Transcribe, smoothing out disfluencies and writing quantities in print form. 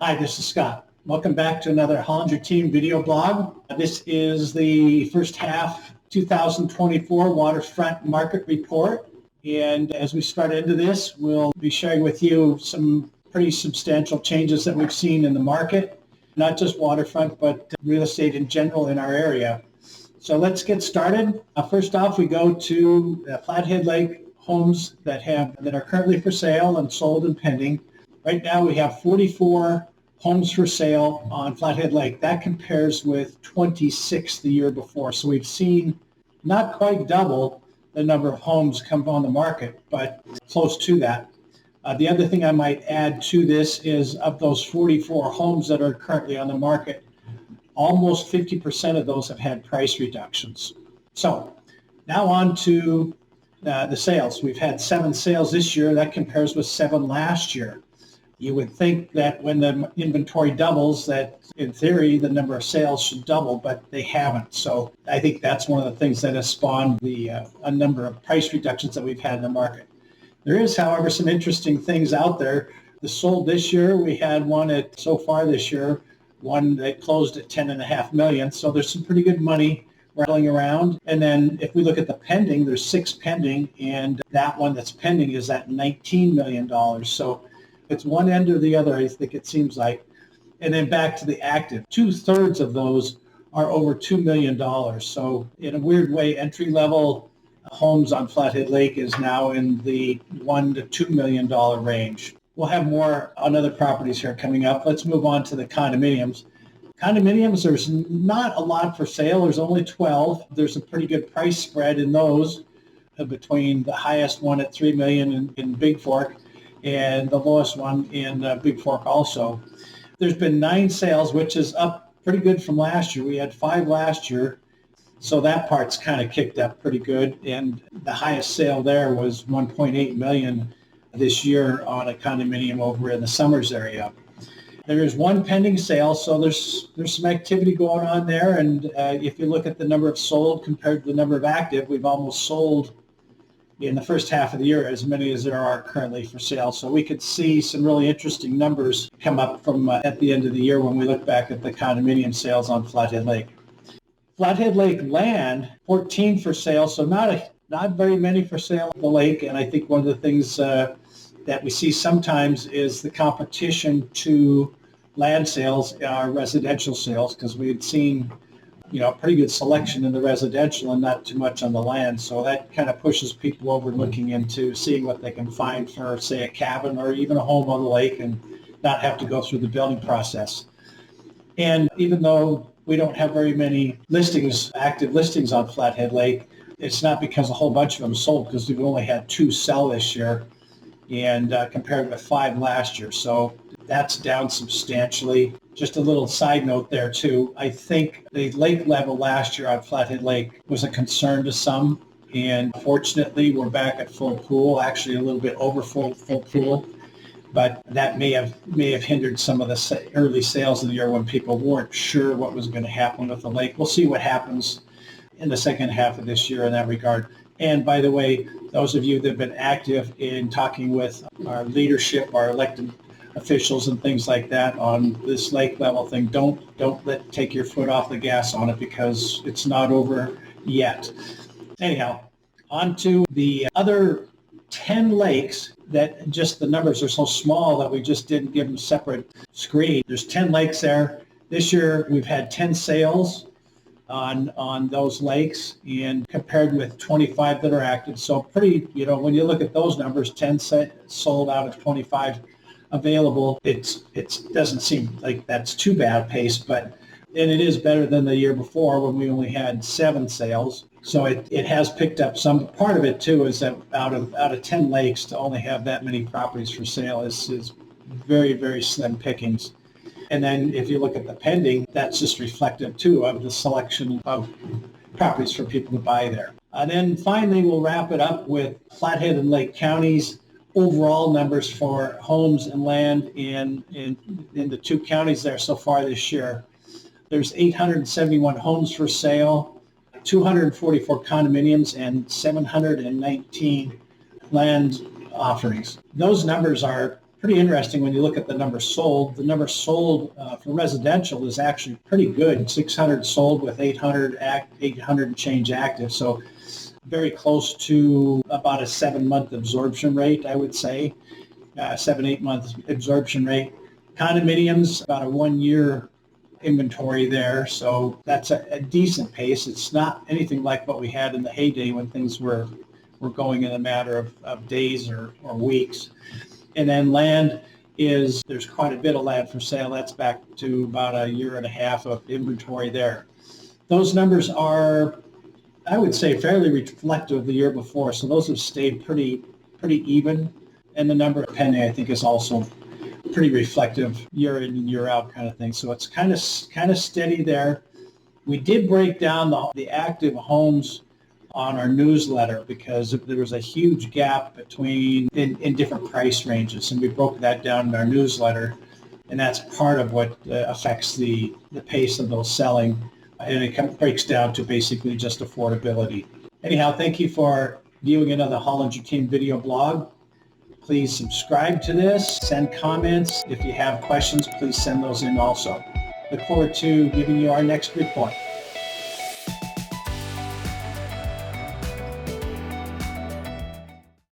Hi, this is Scott. Welcome back to another Hollinger Team video blog. This is the first half 2024 Waterfront Market Report. And as we start into this, we'll be sharing with you some pretty substantial changes that we've seen in the market, not just waterfront, but real estate in general in our area. So let's get started. First off, we go to Flathead Lake homes that are currently for sale and sold and pending. Right now we have 44 homes for sale on Flathead Lake. That compares with 26 the year before. So we've seen not quite double the number of homes come on the market, but close to that. The other thing I might add to this is of those 44 homes that are currently on the market, almost 50% of those have had price reductions. So now on to the sales. We've had 7 sales this year. That compares with 7 last year. You would think that when the inventory doubles, that in theory, the number of sales should double, but they haven't. So I think that's one of the things that has spawned a number of price reductions that we've had in the market. There is, however, some interesting things out there. The sold this year, we had one so far this year, one that closed at $10.5 million. So there's some pretty good money rattling around. And then if we look at the pending, there's 6 pending, and that one that's pending is at $19 million. So it's one end or the other, I think it seems like. And then back to the active. 2/3 of those are over $2 million. So in a weird way, entry-level homes on Flathead Lake is now in the $1 to $2 million range. We'll have more on other properties here coming up. Let's move on to the condominiums. Condominiums, there's not a lot for sale. There's only 12. There's a pretty good price spread in those between the highest one at $3 million in Bigfork and the lowest one in Bigfork also. There's been 9 sales, which is up pretty good from last year. We had 5 last year, so that part's kind of kicked up pretty good. And the highest sale there was $1.8 million this year on a condominium over in the Summers area. There is 1 pending sale, so there's some activity going on there. And if you look at the number of sold compared to the number of active, we've almost sold in the first half of the year as many as there are currently for sale. So we could see some really interesting numbers come up from at the end of the year when we look back at the condominium sales on Flathead Lake. Flathead Lake land, 14 for sale, so not very many for sale at the lake. And I think one of the things that we see sometimes is the competition to land sales are residential sales, because we had seen a pretty good selection in the residential and not too much on the land. So that kind of pushes people over looking into seeing what they can find for, say, a cabin or even a home on the lake and not have to go through the building process. And even though we don't have very many active listings on Flathead Lake, it's not because a whole bunch of them sold, because we've only had 2 sell this year and compared with 5 last year. So that's down substantially. Just a little side note there too. I think the lake level last year on Flathead Lake was a concern to some, and fortunately we're back at full pool, actually a little bit over full pool, but that may have hindered some of the early sales of the year when people weren't sure what was going to happen with the lake. We'll see what happens in the second half of this year in that regard. And by the way, those of you that have been active in talking with our leadership, our elected officials and things like that on this lake level thing, don't take your foot off the gas on it, because it's not over yet. Anyhow, on to the other 10 lakes that just the numbers are so small that we just didn't give them separate screen. There's 10 lakes there. This year we've had 10 sales on those lakes, and compared with 25 that are active. So pretty, when you look at those numbers, 10 sold out of 25 available, it doesn't seem like that's too bad a pace, and it is better than the year before when we only had 7 sales. So it has picked up some. Part of it too is that out of 10 lakes to only have that many properties for sale is very, very slim pickings. And then if you look at the pending, that's just reflective too of the selection of properties for people to buy there. And then finally, we'll wrap it up with Flathead and Lake Counties overall numbers for homes and land in the 2 counties there so far this year. There's 871 homes for sale, 244 condominiums, and 719 land offerings. Those numbers are pretty interesting when you look at the number sold. The number sold for residential is actually pretty good. 600 sold with 800 and change active. So very close to about a 7-month absorption rate, I would say. 7-8 month absorption rate. Condominiums, about a 1-year inventory there. So that's a decent pace. It's not anything like what we had in the heyday when things were going in a matter of days or weeks. And then land there's quite a bit of land for sale. That's back to about a 1.5 years of inventory there. Those numbers are, I would say, fairly reflective of the year before. So those have stayed pretty even. And the number of pending, I think, is also pretty reflective year in and year out kind of thing. So it's kind of steady there. We did break down the active homes on our newsletter because there was a huge gap between in different price ranges, and we broke that down in our newsletter, and that's part of what affects the pace of those selling, and it breaks down to basically just affordability. Anyhow, thank you for viewing another Hollinger Team video blog. Please subscribe to this, send comments. If you have questions, please send those in also. Look forward to giving you our next report.